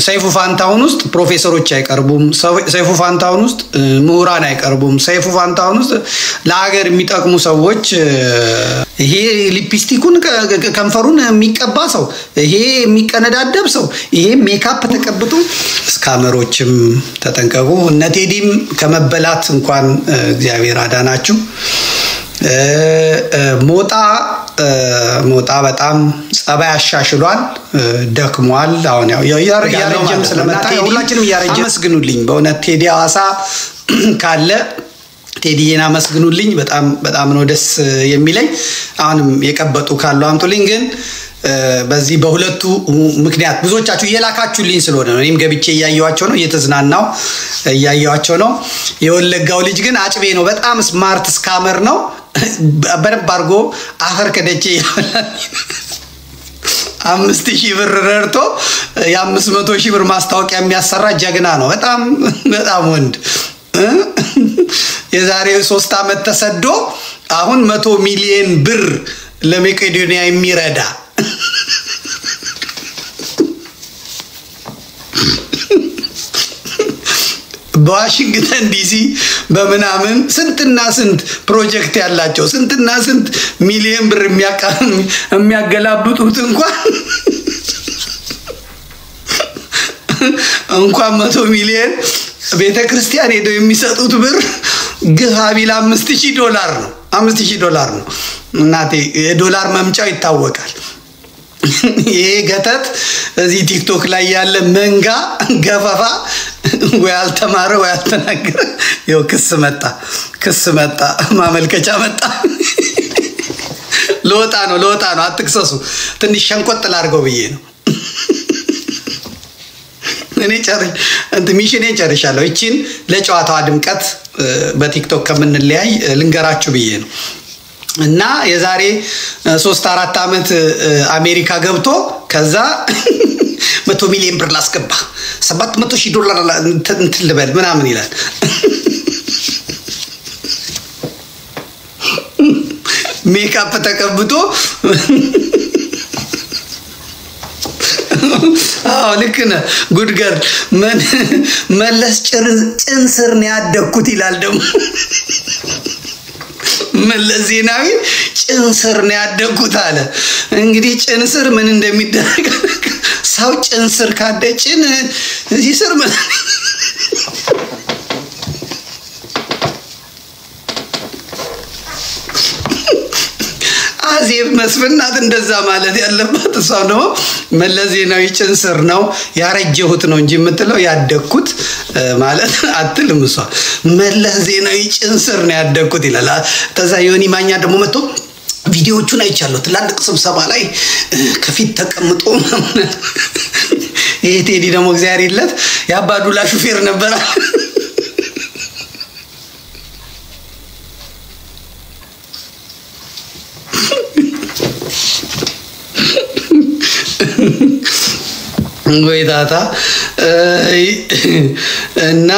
ሰይፉ ፋንታውን ውስጥ ፕሮፌሰሮች አይቀርቡም ሰይፉ ፋንታውን ውስጥ ምሁራን አይቀርቡም ሰይፉ ፋንታውን ውስጥ ለሀገር የሚጠቅሙ ሰዎች ይሄ ሊፕስቲኩን ከንፈሩን የሚቀባ ሰው ይሄ የሚቀነዳደብ ሰው ይሄ ሜካፕ ተቀብቶ ስካመሮችም ተጠንቀቁ እነቴዲም ከመበላት እንኳን እግዚአብሔር አዳናችሁ ሞጣ በጣም ጸባይ አሻሽሏል ደክሟል አሁን ያረጀም ስለመጣ ሁላችንም ያረጀ አመስግኑልኝ በእውነት ቴዲ አዋሳ ካለ ቴዲዬን አመስግኑልኝ በጣም ነው ደስ የሚለኝ አሁንም የቀበጡ ካሉ አምጡልኝ ግን በዚህ በሁለቱ ምክንያት ብዙዎቻችሁ የላካችሁልኝ ስለሆነ ነው እኔም ገብቼ ያያያቸው ነው እየተዝናናው ያያያቸው ነው የወለጋው ልጅ ግን አጭቤ ነው በጣም ስማርት ስካመር ነው በረባርጎ አፈር ከደቼ 5000 ብር ረርቶ የ500,000 ብር ማስታወቂያ የሚያሰራ ጀግና ነው በጣም ወንድ የዛሬ 3 አመት ተሰዶ አሁን 100 ሚሊዮን ብር ለመቄዶንያ የሚረዳ በዋሽንግተን ዲሲ በመናምን ስንትና ስንት ፕሮጀክት ያላቸው ስንትና ስንት ሚሊዮን ብር የሚያገላብጡት እንኳን 100 ሚሊዮን ቤተክርስቲያን ሄደው የሚሰጡት ብር ግፋቢል $5000 ነው $5000 ነው እናቴ የዶላር መምጫው ይታወቃል ይሄ ገተት እዚህ ቲክቶክ ላይ ያለ መንጋ ገፋፋ ወይ አልተማረ ወይ አልተናገረ ይው ክስ መጣ ማመልከቻ መጣ ለወጣ ነው አትክሰሱ ትንሽ ሸንቆጥ ላርገው ብዬ ነው እኔ ሚሽኔን ጨርሻለሁ እቺን ለጨዋታው ድምቀት በቲክቶክ ከምንለያይ ልንገራችሁ ብዬ ነው እና የዛሬ 3-4 አመት አሜሪካ ገብቶ ከዛ 100 ሚሊዮን ብር ላስገባ $700,000 እንትን ልበል ምናምን ይላል ሜካፕ ተቀብቶ ልክነ ጉድ ገር መለስ ጭንስር ነው ያደኩት ይላል ደሞ መለስ ዜናዊ ጭንስር ነው ያደኩት አለ እንግዲህ ጭንስር ምን እንደሚደረግ ሰው ጭንስር ካደጭን እዚህ ስር ምን አዜብ መስፍናት እንደዛ ማለት ያለባት እሷ ነው መለስ ዜናዊ ጭንስር ነው ያረጀሁት ነው እንጂ የምትለው ያደኩት ማለት አትልም እሷ መለስ ዜናዊ ጭንስር ነው ያደኩት ይላል ተዛ ዮኒ ማኛ ደግሞ መጥቶ ቪዲዮቹን አይቻለሁ ትላልቅ ስብሰባ ላይ ከፊት ተቀምጦ ይሄ ቴዲ ደግሞ እግዚአብሔር ይለት ያባዱላ ሹፌር ነበር ወይታታ እና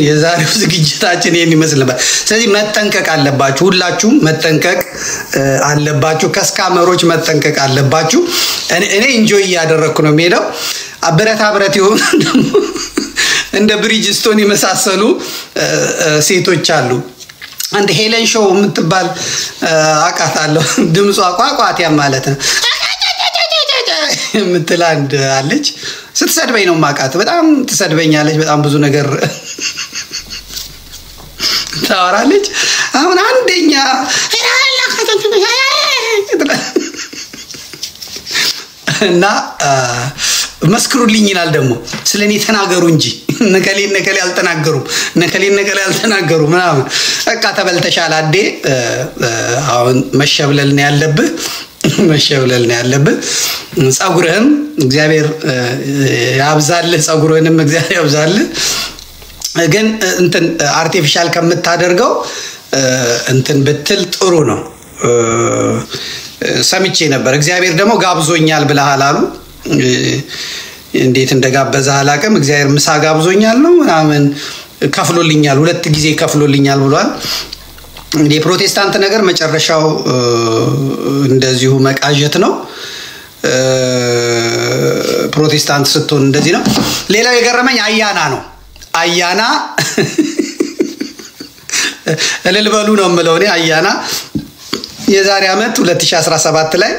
የዛሬው ዝግጅታችን ይሄን ይመስላል ስለዚህ መጠንቀቅ አለባችሁ ሁላችሁም መጠንቀቅ አለባችሁ ከስካመሮች መጠንቀቅ አለባችሁ እኔ ኢንጆይ ያደረኩ ነው የሚሄደው አብረት ይሁን እንደ ብሪጅስቶን የመሳሰሉ ሴቶች አሉ አንድ ሄለን ሾው የምትባል አቃታለሁ ድምጿ ቋቋት ማለት ነው የምትላንድ አለች ስትሰድበኝ ነው ማቃት በጣም ትሰድበኛለች በጣም ብዙ ነገር ታወራለች አሁን አንደኛ እና መስክሩልኝ ይላል ደግሞ ስለኔ ተናገሩ እንጂ ነከሌ አልተናገሩ ምናምን በቃ ተበልተሻል አዴ አሁን መሸብለል ነው ያለብህ ጸጉርህም እግዚአብሔር ያብዛልህ ጸጉርህንም እግዚአብሔር ያብዛልህ ግን እንትን አርቲፊሻል ከምታደርገው እንትን ብትል ጥሩ ነው ሰምቼ ነበር እግዚአብሔር ደግሞ ጋብዞኛል ብለሃል አሉ እንዴት እንደጋበዘ አላቀም እግዚአብሔር ምሳ ጋብዞኛል ነው ምናምን ከፍሎልኛል 2 ጊዜ ከፍሎልኛል ብሏል እንዴ ፕሮቴስታንት ነገር መጨረሻው እንደዚሁ መቃጀት ነው ፕሮቴስታንት ስትሆን እንደዚህ ነው ሌላው የገረመኝ አያና ነው አያና እልልበሉ ነው የምለው እኔ አያና የዛሬ አመት 2017 ላይ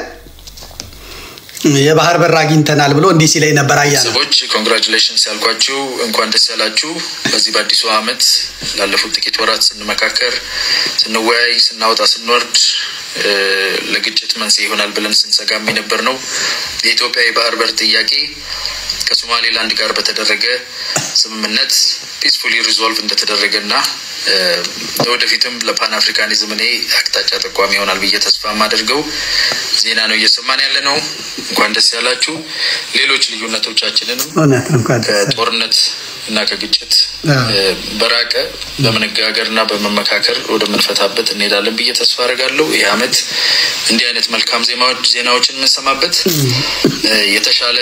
የባህር በር አግኝተናል ብሎ እንዲህ ሲለኝ ነበር አያና ሰዎች ኮንግራቹሌሽንስ ያልኳችሁ እንኳን ደስ ያላችሁ በዚህ በአዲሱ አመት ላለፉት ጥቂት ወራት ስንመካከር ስንወያይ ስናወጣ ስንወርድ ለግጭት መንስኤ ይሆናል ብለን ስንሰጋም የነበር ነው የኢትዮጵያ የባህር በር ጥያቄ ከሶማሌላንድ ጋር በተደረገ ስምምነት ፒስፉሊ ሪዞልቭ እንደተደረገና ወደፊትም ለፓን አፍሪካኒዝም እኔ አቅጣጫ ተቋም ይሆናል ብዬ ተስፋ ማደርገው ዜና ነው እየሰማን ያለ ነው እንኳን ደስ ያላችሁ ሌሎች ልዩነቶቻችንንም ከጦርነት እና ከግጭት በራቀ በመነጋገርና በመመካከር ወደ መንፈታበት እንሄዳለን ብዬ ተስፋ አደርጋለሁ ይሄ አመት እንዲህ አይነት መልካም ዜናዎችን እንሰማበት የተሻለ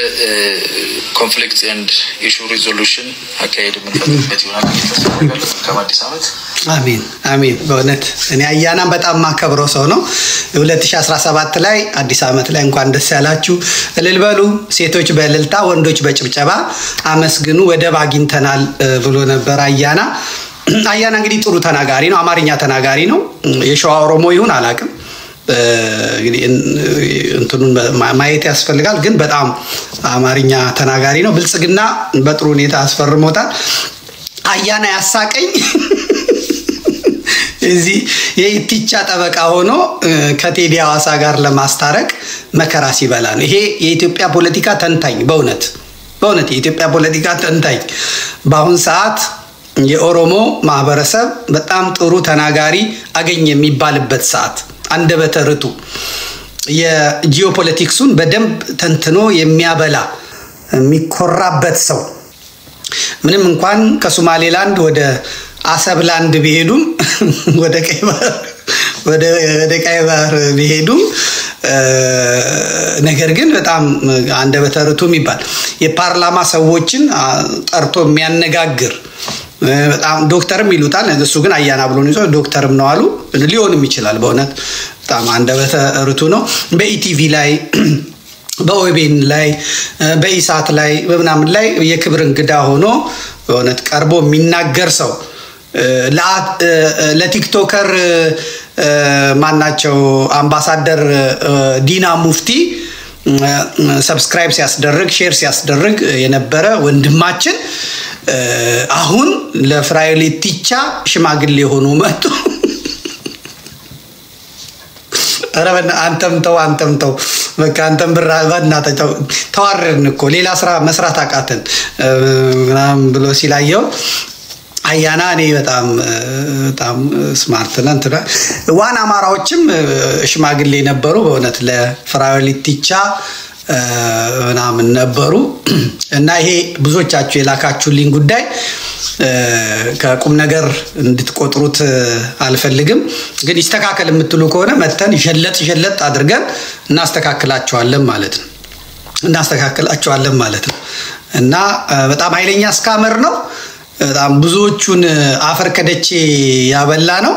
ኮንፍሊክት ኤንድ ኢሹ ሪዞሉሽን አካሄድ መንፈታበት ይሆናል ብዬ ተስፋ አደርጋለሁ ከአዲስ አመት አሜን አሜን በእውነት እኔ አያና በጣም ማከብረው ሰው ነው 2017 ላይ አዲስ አመት ላይ እንኳን ደስ ያላችሁ እልልበሉ ሴቶች በእልልታ ወንዶች በጭብጨባ አመስግኑ ወደብ አግኝተናል ብሎ ነበር አያና እንግዲህ ጥሩ ተናጋሪ ነው አማርኛ ተናጋሪ ነው የሸዋ ኦሮሞ ይሁን አላቅም እንግዲህ እንትኑን ማየት ያስፈልጋል ግን በጣም አማርኛ ተናጋሪ ነው ብልጽግና በጥሩ ሁኔታ አስፈርሞታል አያና ያሳቀኝ እዚህ የኢቲቻ ጠበቃ ሆኖ ከቴዲ አዋሳ ጋር ለማስታረቅ መከራ ሲበላ ነው ይሄ የኢትዮጵያ ፖለቲካ ተንታኝ በእውነት የኢትዮጵያ ፖለቲካ ተንታኝ በአሁን ሰዓት የኦሮሞ ማህበረሰብ በጣም ጥሩ ተናጋሪ አገኘ የሚባልበት ሰዓት አንደበተ ርቱዕ የጂኦፖለቲክሱን በደንብ ተንትኖ የሚያበላ የሚኮራበት ሰው ምንም እንኳን ከሶማሌላንድ ወደ አሰብላንድ ቢሄዱም ወደ ቀይ ባህር ቢሄዱም ነገር ግን በጣም አንደበተ ርቱዕ የሚባል የፓርላማ ሰዎችን ጠርቶ የሚያነጋግር በጣም ዶክተርም ይሉታል እሱ ግን አያና ብሎ ነው ዶክተርም ነው አሉ ሊሆንም ይችላል በእውነት በጣም አንደበተ ርቱዕ ነው በኢቲቪ ላይ በኦቤን ላይ በኢሳት ላይ በመናምን ላይ የክብር እንግዳ ሆኖ በእውነት ቀርቦ የሚናገር ሰው ለቲክቶከር ማናቸው አምባሳደር ዲና ሙፍቲ ሰብስክራይብ ሲያስደርግ ሼር ሲያስደርግ የነበረ ወንድማችን አሁን ለፍራይል ኢቲቻ ሽማግሌ ሆኖ መጥቶ አረበና አንተም ተው በቃ አንተም በእናትህ ተዋረድን እኮ ሌላ ስራ መስራት አቃተን ምናምን ብሎ ሲላየው አያና እኔ በጣም ስማርት ነን ዋና አማራዎችም ሽማግሌ ነበሩ በእውነት ለፍራይል ኢቲቻ ምናምን ነበሩ እና ይሄ ብዙዎቻችሁ የላካችሁልኝ ጉዳይ ከቁም ነገር እንድትቆጥሩት አልፈልግም ግን ይስተካከል የምትሉ ከሆነ መተን ጀለጥ አድርገን እናስተካክላቸዋለን ማለት ነው እና በጣም ኃይለኛ ስካመር ነው በጣም ብዙዎቹን አፈር ከደቼ ያበላ ነው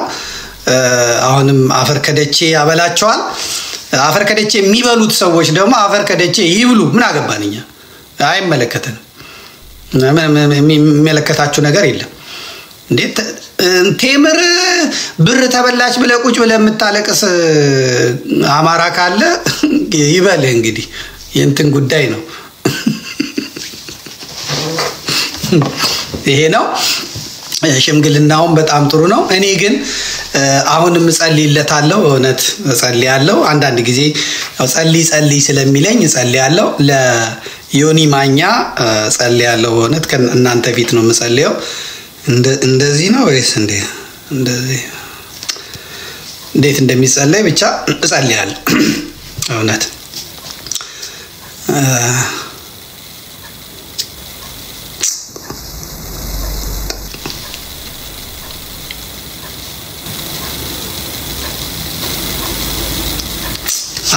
አሁንም አፈር ከደቼ ያበላቸዋል አፈር ከደቼ የሚበሉት ሰዎች ደግሞ አፈር ከደቼ ይብሉ ምን አገባንኛ አይመለከተንም የሚመለከታችሁ ነገር የለም እንዴት ቴምር ብር ተበላች ብለ ቁጭ ብለ የምታለቅስ አማራ ካለ ይበል እንግዲህ የእንትን ጉዳይ ነው ይሄ ነው ሽምግልናውን በጣም ጥሩ ነው እኔ ግን አሁንም ጸልይለታለሁ እውነት ጸልያለሁ አንዳንድ ጊዜ ያው ጸልይ ስለሚለኝ ጸልያለሁ ለዮኒ ማኛ ጸልያለሁ እውነት ከእናንተ ፊት ነው የምጸልየው እንደዚህ ነው ወይስ እንደዚህ እንዴት እንደሚጸልይ ብቻ ጸልያለሁ እውነት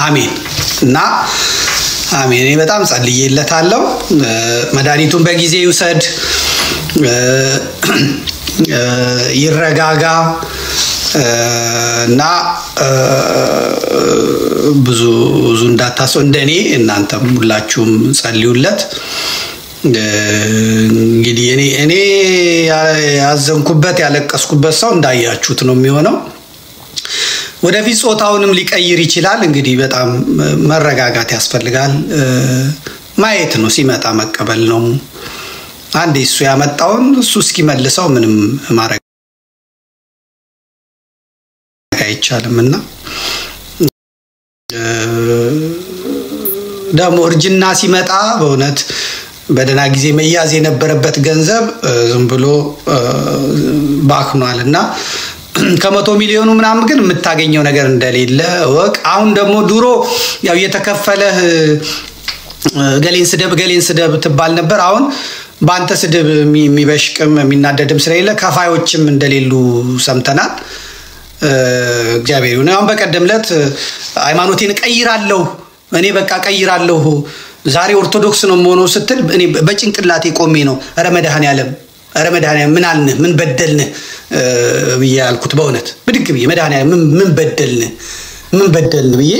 አሜን እና አሜን እኔ በጣም ጸልይለታለሁ መድኃኒቱን በጊዜ ይውሰድ ይረጋጋ እና ብዙ እንዳታሰው እንደኔ እናንተም ሁላችሁም ጸልዩለት እንግዲህ እኔ ያዘንኩበት ያለቀስኩበት ሰው እንዳያችሁት ነው የሚሆነው ወደፊት ጾታውንም ሊቀይር ይችላል እንግዲህ በጣም መረጋጋት ያስፈልጋል ማየት ነው ሲመጣ መቀበል ነው አንዴ እሱ ያመጣውን እሱ እስኪመልሰው ምንም ማረግ አይቻልምና ደሞ እርጅና ሲመጣ በእውነት በደና ጊዜ መያዝ የነበረበት ገንዘብ ዝም ብሎ ባክኗልና ከ100 ሚሊዮኑ ምናምን ግን የምታገኘው ነገር እንደሌለ ወቅ አሁን ደግሞ ድሮ ያው የተከፈለህ ገሌን ስደብ ትባል ነበር አሁን ባንተ ስደብ የሚበሽቅም የሚናደድም ስለሌለ ከፋዮችም እንደሌሉ ሰምተናል እግዚአብሔር ነው በቀደምለት ሃይማኖቴን ቀይራለሁ እኔ በቃ ቀይራለሁ ዛሬ ኦርቶዶክስ ነው ሞኖ ስትል እኔ በጭንቅላቴ ቆሜ ነው ረመዳን ያለም ምን አልነ ምን በደልነ ብያልኩት በእውነት ብድግ ብዬ መዳን ምን በደልን ብዬ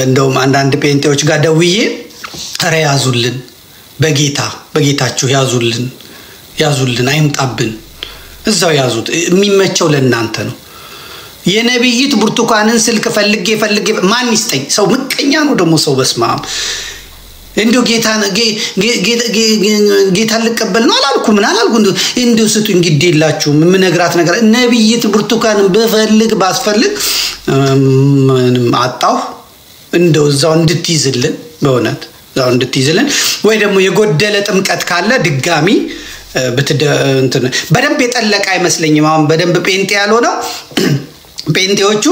እንደውም አንዳንድ ጴንጤዎች ጋር ደውዬ ኧረ ያዙልን በጌታችሁ ያዙልን አይምጣብን እዛው ያዙት የሚመቸው ለእናንተ ነው የነብይት ብርቱካንን ስልክ ፈልጌ ማን ይስጠኝ ሰው ምቀኛ ነው ደሞ ሰው በስማም እንዶ ጌታ ልቀበል ነው አላልኩ ምን አላልኩ እንዶ ስቱ እንግዲላችሁ ምን ነግራት ነገር ነብይት ብርቱካንን በፈልግ ባስፈልግ ምንም አጣው እንዶ እዛው እንድትይዝልን በእውነት እዛው እንድትይዝልን ወይ ደግሞ የጎደለ ጥምቀት ካለ ድጋሚ በደንብ የጠለቀ አይመስለኝም አሁን በደንብ ጴንጤ ያልሆነው ጴንጤዎቹ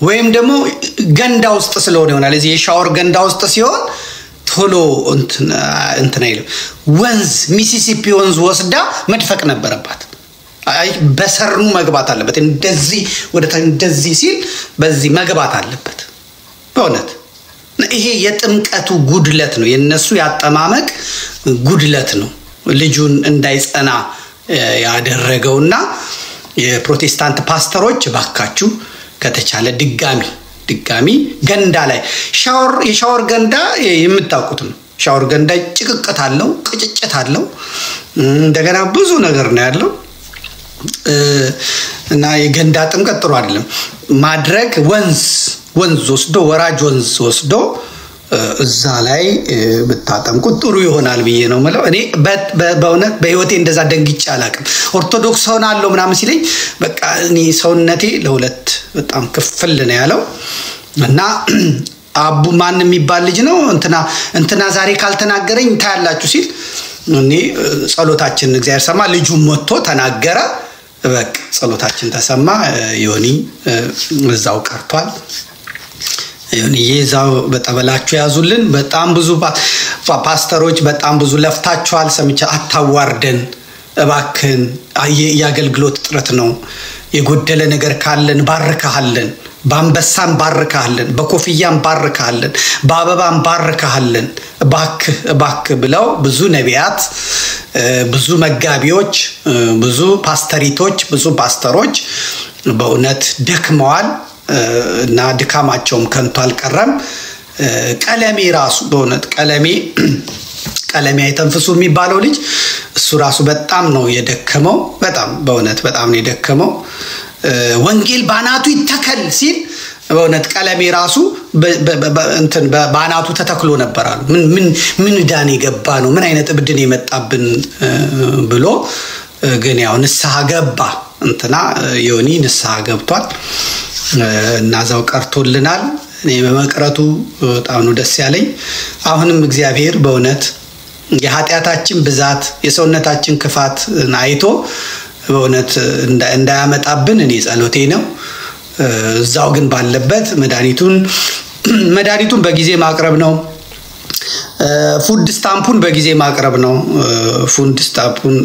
ወይም ደግሞ ገንዳ ውስጥ ስለሆነ ይሆናል እዚህ የሻወር ገንዳ ውስጥ ሲሆን ቶሎ እንትን አይሉ ወንዝ ሚሲሲፒ ወንዝ ወስዳ መድፈቅ ነበረባት አይ በሰሩ መግባት አለበት እንደዚህ እንደዚህ ሲል በዚህ መግባት አለበት በእውነት ይሄ የጥምቀቱ ጉድለት ነው የነሱ ያጠማመቅ ጉድለት ነው ልጁን እንዳይጸና ያደረገውና የፕሮቴስታንት ፓስተሮች ባካችሁ ከተቻለ ድጋሚ ገንዳ ላይ የሻወር ገንዳ የምታውቁት ነው ሻወር ገንዳ ጭቅቅት አለው ቅጭጭት አለው እንደገና ብዙ ነገር ነው ያለው እና የገንዳ ጥምቀት ጥሩ አይደለም ማድረግ ወንዝ ወስዶ ወራጅ ወንዝ ወስዶ እዛ ላይ በታጠምቁት ጥሩ ይሆናል ብዬ ነው ማለት እኔ በእውነት በህይወቴ እንደዛ ደንግጬ አላቅም ኦርቶዶክስ ሆናለሁ ምናምን ሲለኝ በቃ እኔ ሰውነቴ ለሁለት በጣም ክፍል ነው ያለው እና አቡ ማን የሚባል ልጅ ነው እንትና ዛሬ ካልተናገረኝ ታያላችሁ ሲል እኔ ጸሎታችን እግዚአብሔር ሰማ ልጁ ሞቶ ተናገረ በቃ ጸሎታችን ተሰማ ዮኒ እዛው ቀርቷል ይዛው በተበላችሁ ያዙልን በጣም ብዙ ፓስተሮች በጣም ብዙ ለፍታችኋል ሰምቻ አታዋርደን እባክን ያገልግሎት ጥረት ነው የጎደለ ነገር ካለን ባርካለን ባንበሳን ባርካለን በኮፍያን ባርካለን በአበባን ባርካለን ባክ ብለው ብዙ ነቢያት ብዙ መጋቢዎች ብዙ ፓስተሪቶች ብዙ ፓስተሮች በእውነት ደክመዋል እና ድካማቸውም ከንቱ አልቀረም ቀለሜ ራሱ በእውነት ቀለሜ አይተንፍሱ የሚባለው ልጅ እሱ ራሱ በጣም ነው የደከመው በጣም በእውነት በጣም ነው የደከመው ወንጌል ባናቱ ይተከል ሲል በእውነት ቀለሜ ራሱ ባናቱ ተተክሎ ነበርአሉ ምን ዳን የገባ ነው ምን አይነት እብድን የመጣብን ብሎ ግን ያው ንስሐ ገባ እንትና ዮኒ ንስሐ ገብቷል እናዛው ቀርቶልናል እኔ በመቅረቱ በጣም ነው ደስ ያለኝ አሁንም እግዚአብሔር በእውነት የኃጢያታችን ብዛት የሰውነታችን ክፋት አይቶ በእውነት እንዳያመጣብን እኔ ጸሎቴ ነው እዛው ግን ባለበት መድኃኒቱን በጊዜ ማቅረብ ነው ፉድ ስታምፑን በጊዜ ማቅረብ ነው ፉድ ስታምፑን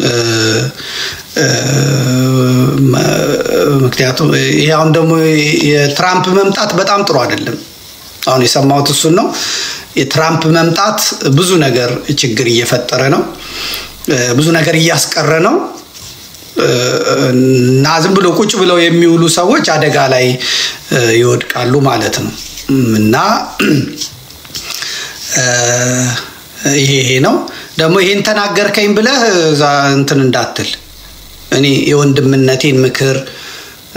ምክንያቱም ያው ደግሞ የትራምፕ መምጣት በጣም ጥሩ አይደለም አሁን የሰማሁት እሱ ነው የትራምፕ መምጣት ብዙ ነገር ችግር እየፈጠረ ነው ብዙ ነገር እያስቀረ ነው እና ዝም ብሎ ቁጭ ብለው የሚውሉ ሰዎች አደጋ ላይ ይወድቃሉ ማለት ነው እና ይሄ ነው ደግሞ ይሄን ተናገርከኝ ብለህ እንትን እንዳትል እኔ የወንድምነቴን ምክር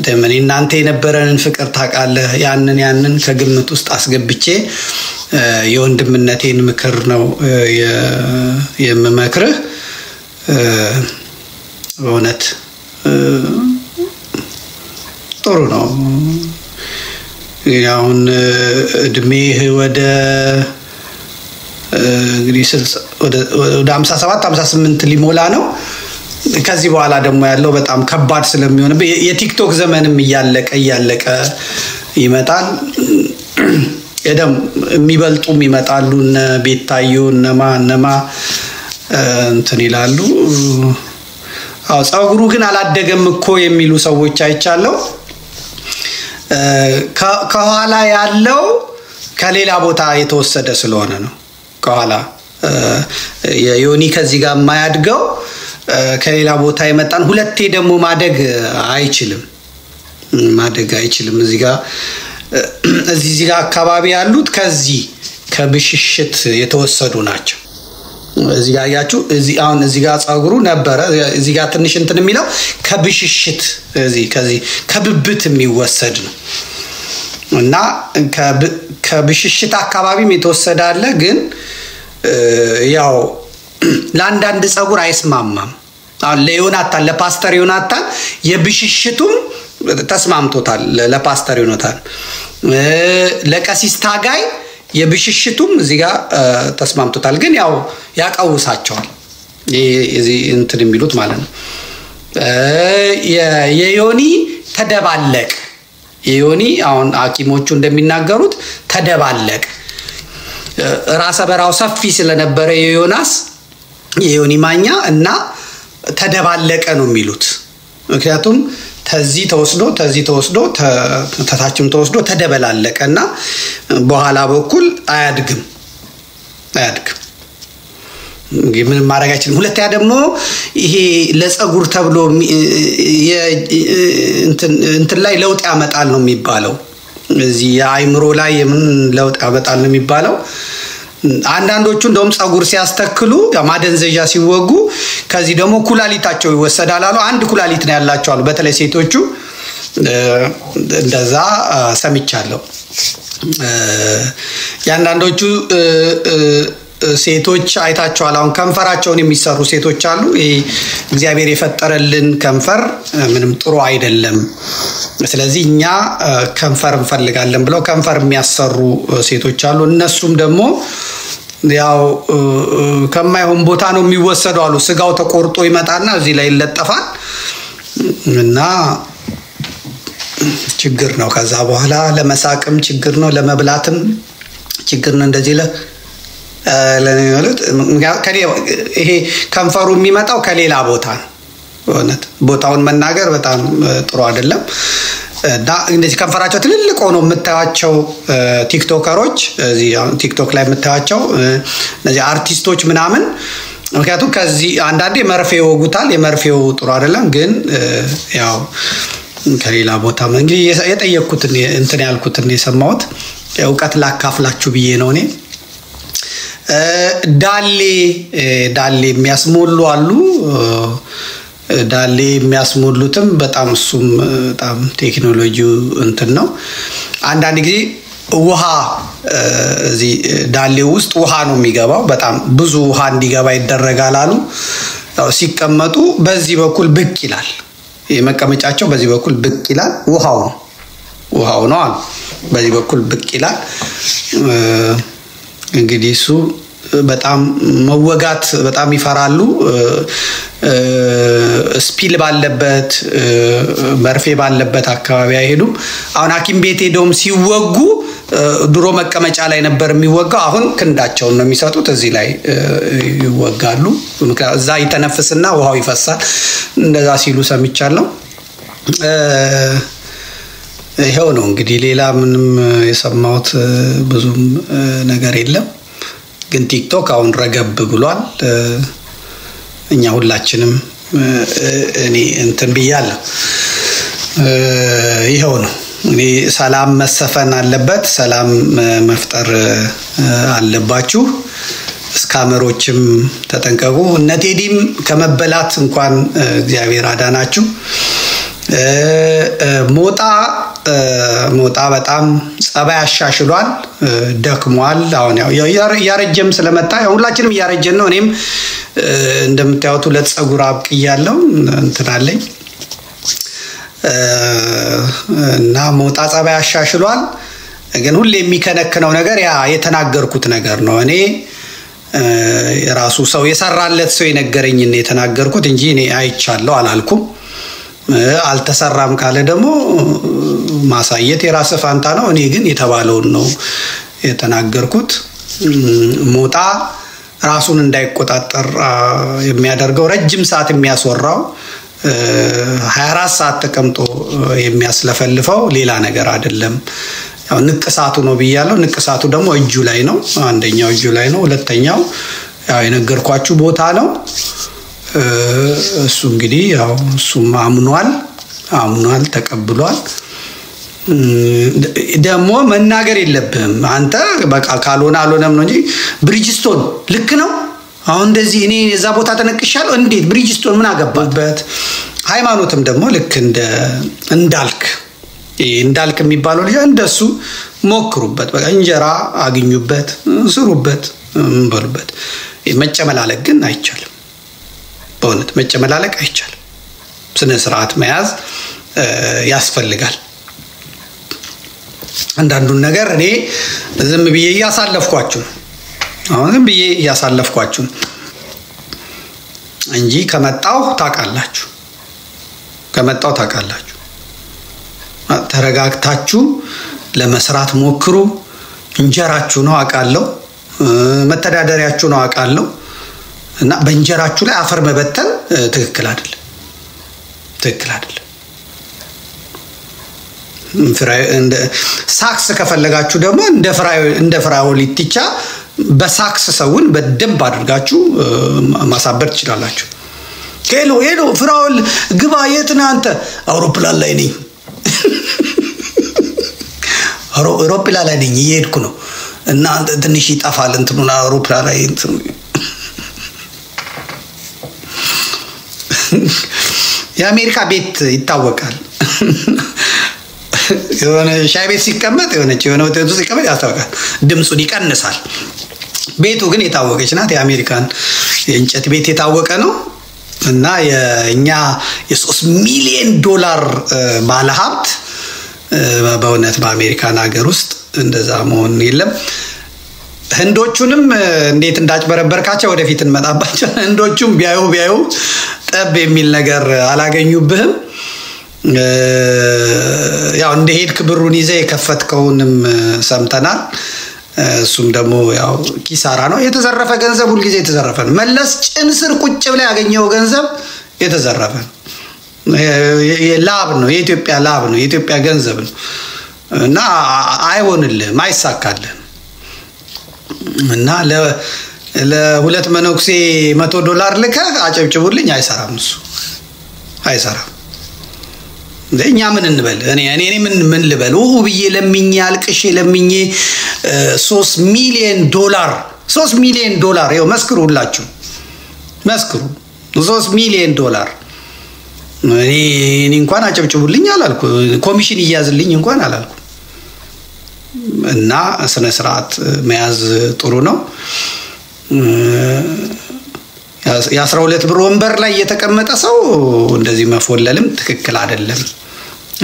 ተመን እናንተ የነበረንን ፍቅር ታቃለህ ያንን ከግምት ውስጥ አስገብቼ የወንድምነቴን ምክር ነው የምመክርህ በእውነት ጥሩ ነው ያውን እድሜህ ወደ እንግዲህ ወደ 57 58 ሊሞላ ነው ከዚህ በኋላ ደግሞ ያለው በጣም ከባድ ስለሚሆን የቲክቶክ ዘመንም እያለቀ ይመጣል እደም የሚበልጡም ይመጣሉ እነ ቤታዩ እነማ እንትን ይላሉ አው ጻጉሩ ግን አላደገም እኮ የሚሉ ሰዎች አይቻለው ከኋላ ያለው ከሌላ ቦታ የተወሰደ ስለሆነ ነው ከኋላ የዮኒ ከዚህ ጋር ማያድገው ከሌላ ቦታ ይመጣን ሁለቴ ደግሞ ማደግ አይችልም እዚህ ጋር አካባቢ ያሉት ከዚህ ከብሽሽት የተወሰዱ ናቸው እዚህ ጋር ያያችሁ እዚህ ጋር ጻጉሩ ነበር እዚህ ጋር ትንሽ እንትን የሚለው ከብሽሽት ከዚህ ከብብት የሚወሰድ ነው እና ከብሽሽት አካባቢም የተወሰደ አለ ግን ያው ለአንዳንድ ጻጉር አይስማማም አሁን ለዮናታን ለፓስተር ዮናታን የብሽሽቱም ተስማምቶታል ለፓስተር ዮናታን ለቀሲስ ታጋይ የብሽሽቱም እዚህ ጋር ተስማምቶታል ግን ያው ያቀውሳቸዋል እዚህ እንትን የሚሉት ማለት ነው የዮኒ ተደባለቅ የዮኒ አሁን ሐኪሞቹ እንደሚናገሩት ተደባለቅ ራሰ በራው ሰፊ ስለነበረ የዮኒ ማኛ እና ተደባለቀ ነው የሚሉት ምክንያቱም ተዚህ ተወስዶ ተታችም ተወስዶ ተደበላለቀና በኋላ በኩል አያድግም ምን ማረጋችን ሁለተኛ ደግሞ ይሄ ለጸጉር ተብሎ እንትን ላይ ለውጥ ያመጣል ነው የሚባለው እዚህ አይምሮ ላይ ምን ለውጥ ያመጣል ነው የሚባለው አንዳንዶቹ እንደውም ጸጉር ሲያስተክሉ ማደንዘዣ ሲወጉ ከዚህ ደግሞ ኩላሊታቸው ይወሰዳል አሉ አንድ ኩላሊት ነው ያላቸው አሉ በተለይ ሴቶቹ እንደዛ ሰምቻለሁ ያንዳንዶቹ ሴቶች አይታቸዋል አሁን ከንፈራቸውን የሚሰሩ ሴቶች አሉ ይሄ እግዚአብሔር የፈጠረልን ከንፈር ምንም ጥሩ አይደለም ስለዚህ እኛ ከንፈር እንፈልጋለን ብለው ከንፈር የሚያሰሩ ሴቶች አሉ እነሱም ደግሞ ያው ከማይሆን ቦታ ነው የሚወሰደው አሉ ስጋው ተቆርጦ ይመጣና እዚህ ላይ ይለጠፋል እና ችግር ነው ከዛ በኋላ ለመሳቅም ችግር ነው ለመብላትም ችግር ነው እንደዚህ ለኔውለት ይሄ ከንፈሩ የሚመጣው ከሌላ ቦታ ነው ወነት ቦታውን መናገር በጣም ጥሩ አይደለም ዳ እንደዚህ ከንፈራቸው ትልልቅ ሆኖ የምታያቸው ቲክቶከሮች እዚህ ቲክቶክ ላይ የምታያቸው እነዚህ አርቲስቶች ምናምን ምክንያቱም ከዚህ አንዳንዴ መርፌ ወጉታል የመርፌው ጥሩ አይደለም ግን ያው ከሌላ ቦታ እንግዲህ የጠየቅኩትን እንትን ያልኩትን የሰማሁት ዕውቀት ላካፍላችሁ ብዬ ነው እኔ ዳሌ የሚያስሞሉ አሉ ዳሌ የሚያስሞሉትም በጣም እሱም በጣም ቴክኖሎጂው እንትን ነው አንዳንድ ጊዜ ውሃ እዚህ ዳሌ ውስጥ ውሃ ነው የሚገባው በጣም ብዙ ውሃ እንዲገባ ይደረጋል አሉ ሲቀመጡ በዚህ በኩል ብቅ ይላል የመቀመጫቸው በዚህ በኩል ብቅ ይላል ውሃው ነው አሉ በዚህ በኩል ብቅ ይላል እንግዲህ እሱ በጣም መወጋት በጣም ይፈራሉ ስፒል ባለበት መርፌ ባለበት አካባቢ አይሄዱም አሁን ሐኪም ቤት ሄደውም ሲወጉ ድሮ መቀመጫ ላይ ነበር የሚወጋው አሁን ክንዳቸውን ነው የሚሰጡት እዚህ ላይ ይወጋሉ ምክንያቱም እዛ ይተነፍስና ውሃው ይፈሳል እንደዛ ሲሉ ሰምቻለሁ ይሄው ነው እንግዲህ ሌላ ምንም የሰማሁት ብዙም ነገር የለም ግን ቲክቶክ አሁን ረገብ ብሏል እኛ ሁላችንም እኔ እንትን ብያለሁ ይሄው ነው እኔ ሰላም መሰፈን አለበት ሰላም መፍጠር አለባችሁ ስካመሮችም ተጠንቀቁ እነቴዲም ከመበላት እንኳን እግዚአብሔር አዳናችሁ ሞጣ በጣም ጸባይ አሻሽሏል ደክሟል አሁን ያረጀም ስለመጣ ሁላችንም ያረጀን ነው እኔም እንደምታዩት ሁለት ጸጉር አብቅያለሁ እንትናለኝ እና ሞጣ ጸባይ አሻሽሏል ግን ሁሌ የሚከነክነው ነገር ያ የተናገርኩት ነገር ነው እኔ የራሱ ሰው የሰራለት ሰው የነገረኝ ነው የተናገርኩት እንጂ እኔ አይቻለሁ አላልኩም አልተሰራም ካለ ደግሞ ማሳየት የራስ ፋንታ ነው እኔ ግን የተባለው ነው የተናገርኩት ሞጣ ራሱን እንዳይቆጣጠር የሚያደርገው ረጅም ሰዓት የሚያስወራው 24 ሰዓት ተቀምጦ የሚያስለፈልፈው ሌላ ነገር አይደለም ያው ንቅሳቱ ነው ብያለሁ ንቅሳቱ ደግሞ እጁ ላይ ነው አንደኛው እጁ ላይ ነው ሁለተኛው ያው የነገርኳችሁ ቦታ ነው እሱ እንግዲህ ያው እሱም አምኗል ተቀብሏል ደግሞ መናገር የለብህም አንተ በቃ ካልሆነ አልሆነም ነው እንጂ ብሪጅስቶን ልክ ነው አሁን እንደዚህ እኔ እዛ ቦታ ተነቅሻለሁ እንዴት ብሪጅስቶን ምን አገባበት ሃይማኖትም ደግሞ ልክ እንዳልክ የሚባለው ልጅ እንደሱ ሞክሩበት በቃ እንጀራ አግኙበት ስሩበት እንበሉበት መጨመላለቅ ግን አይቻልም በእውነት መጨመላለቅ አይቻልም ስነ ስርዓት መያዝ ያስፈልጋል አንዳንዱን ነገር እኔ ዝም ብዬ ያሳለፍኳችሁ አሁን ዝም ብዬ ያሳለፍኳችሁ እንጂ ከመጣው ታቃላችሁ ተረጋግታችሁ ለመስራት ሞክሩ እንጀራችሁ ነው አቃለው መተዳደሪያችሁ ነው አቃለው እና በእንጀራችሁ ላይ አፈር መበተን ትክክል አይደለም እንደ ሳክስ ከፈለጋችሁ ደግሞ እንደ ፍራኦል ኢቲቻ በሳክስ ሰውን በደንብ አድርጋችሁ ማሳበር ትችላላችሁ ሄሎ ፍራኦል ግባ የት ነህ አንተ አውሮፕላን ላይ ነኝ አውሮፕላን ላይ ነኝ እየሄድኩ ነው እና አንተ ትንሽ ይጣፋል እንትኑና አውሮፕላን ላይ እንትኑ የአሜሪካ ቤት ይታወቃል የሆነ ሻይ ቤት ሲቀመጥ የሆነ ሆቴል ውስጥ ሲቀመጥ ያስታውቃል ድምጹን ይቀንሳል ቤቱ ግን የታወቀች ናት የአሜሪካን የእንጨት ቤት የታወቀ ነው እና የኛ የ3 ሚሊዮን ዶላር ባለሀብት በእውነት በአሜሪካን ሀገር ውስጥ እንደዛ መሆን የለም ህንዶቹንም እንዴት እንዳጭበረበርካቸው ወደፊት እንመጣባቸው ህንዶቹም ቢያዩ ጠብ የሚል ነገር አላገኙብህም ያው እንደሄድክ ብሩን ይዘህ የከፈትከውንም ሰምተናል እሱም ደግሞ ያው ኪሳራ ነው የተዘረፈ ገንዘብ ሁሉ ጊዜ የተዘረፈ ነው መለስ ጭንስር ቁጭ ብለ ያገኘው ገንዘብ የተዘረፈ ነው የላብ ነው የኢትዮጵያ ላብ ነው የኢትዮጵያ ገንዘብ ነው እና አይሆንልህም አይሳካልህም እና ለሁለት መነኩሴ $100 ልከ አጨብጭቡልኝ አይሰራም እሱ አይሰራም ለኛ ምን እንበል እኔ ምን ልበል ብዬ ለምኜ አልቅሼ ለምኜ $3 ሚሊዮን ይኸው መስክሩ ሁላችሁ መስክሩ $3 ሚሊዮን እኔ እንኳን አጨብጭቡልኝ አላልኩ ኮሚሽን ይያዝልኝ እንኳን አላልኩ እና ስነ ስርዓት መያዝ ጥሩ ነው የ12 ብር ወንበር ላይ የተቀመጠ ሰው እንደዚህ መፎለልም ትክክል አይደለም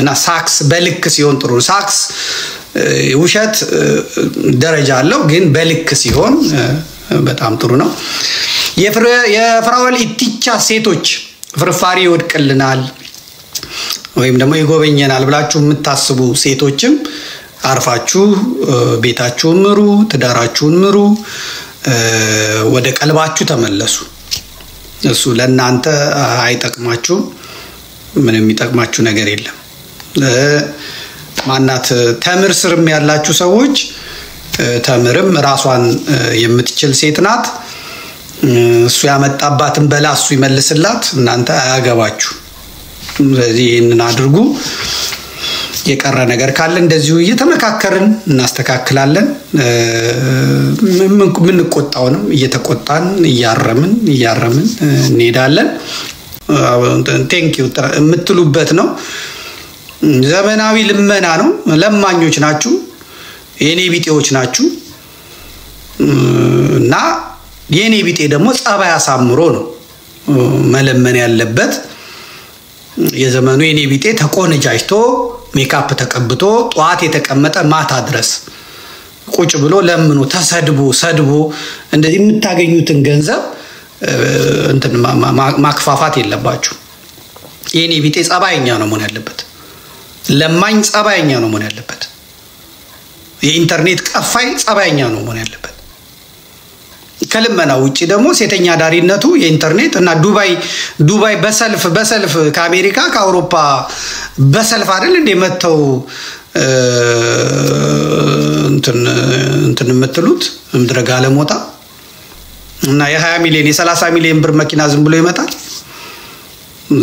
እና ሳክስ በልክ ሲሆን ጥሩ ሳክስ ውሸት ደረጃ አለው ግን በልክ ሲሆን በጣም ጥሩ ነው የፍራኦል ኢቲቻ ሴቶች ፍርፋሪ ይወድቅልናል ወይም ደግሞ ይጎበኘናል ብላችሁ የምታስቡ ሴቶችም አርፋችሁ ቤታችሁን ምሩ ትዳራችሁን ምሩ ወደ ቀልባችሁ ተመለሱ እሱ ለእናንተ አይጠቅማችሁ ምንም የሚጠቅማችሁ ነገር የለም ማናት ተምር ስርም ያላችሁ ሰዎች ተምርም ራሷን የምትችል ሴት ናት እሱ ያመጣባትን በላ እሱ ይመልስላት እናንተ አያገባችሁ ስለዚህ ይሄንን አድርጉ የቀረ ነገር ካለ እንደዚሁ እየተመካከርን እናስተካክላለን ምን ቆጣውንም እየተቆጣን ያረምን እንሄዳለን ቴንክ ዩ የምትሉበት ነው ዘመናዊ ልመና ነው ለማኞች ናችሁ የኔ ቢጤዎች ናችሁ እና የኔ ቢጤ ደግሞ ጸባይ አሳምሮ ነው መለመን ያለበት የዘመኑ የኔ ቢጤ ተቆነጃጅቶ ሜካፕ ተቀብቶ ጧት የተቀመጠ ማታ ድረስ ቁጭ ብሎ ለምኑ ተሰድቦ እንደዚህ የምታገኙትን ገንዘብ እንትን ማክፋፋት የለባችሁ የኔ ቢጤ ጸባይኛ ነው መሆን ያለበት ለማኝ ጸባይኛ ነው መሆን ያለበት የኢንተርኔት ቀፋይ ጸባይኛ ነው መሆን ያለበት ከልመና ውጪ ደግሞ ሴተኛ ዳሪነቱ የኢንተርኔት እና ዱባይ በሰልፍ ከአሜሪካ ከአውሮፓ በሰልፍ አይደል እንደመተው እንትን የምትሉት ምድረጋ ለሞታ እና የ20 ሚሊዮን የ30 ሚሊዮን ብር መኪና ዝም ብሎ ይመጣል